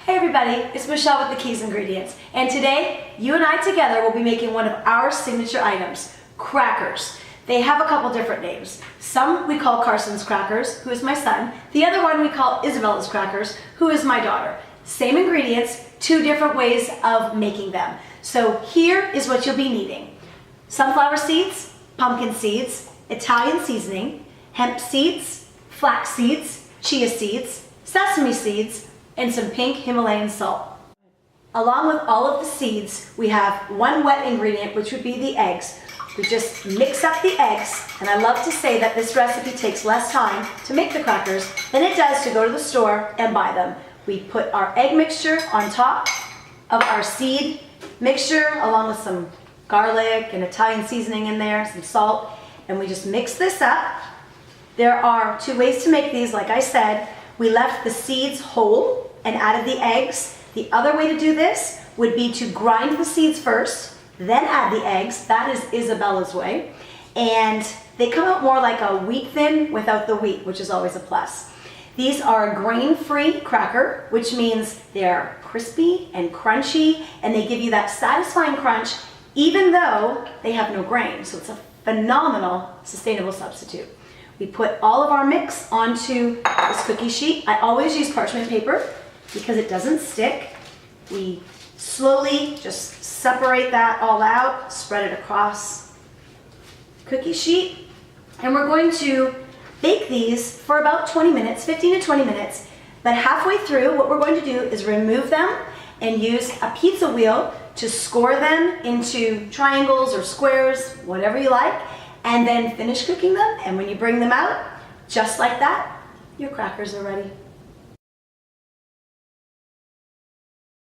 Hey everybody, it's Michelle with the Keys Ingredients, and today you and I together will be making one of our signature items, crackers. They have a couple different names. Some we call Carson's crackers, who is my son. The other one we call Isabella's crackers, who is my daughter. Same ingredients, two different ways of making them. So here is what you'll be needing. Sunflower seeds, pumpkin seeds, Italian seasoning, hemp seeds, flax seeds, chia seeds, sesame seeds, and some pink Himalayan salt. Along with all of the seeds, we have one wet ingredient, which would be the eggs. We just mix up the eggs, and I love to say that this recipe takes less time to make the crackers than it does to go to the store and buy them. We put our egg mixture on top of our seed mixture, along with some garlic and Italian seasoning in there, some salt, and we just mix this up. There are two ways to make these, like I said. We left the seeds whole and added the eggs. The other way to do this would be to grind the seeds first, then add the eggs. That is Isabella's way. And they come out more like a wheat thin without the wheat, which is always a plus. These are a grain-free cracker, which means they're crispy and crunchy, and they give you that satisfying crunch even though they have no grain. So it's a phenomenal sustainable substitute. We put all of our mix onto this cookie sheet. I always use parchment paper because it doesn't stick. We slowly just separate that all out, spread it across the cookie sheet, and we're going to bake these for about 20 minutes, 15 to 20 minutes. But halfway through, what we're going to do is remove them and use a pizza wheel to score them into triangles or squares, whatever you like, and then finish cooking them. And when you bring them out, just like that, your crackers are ready.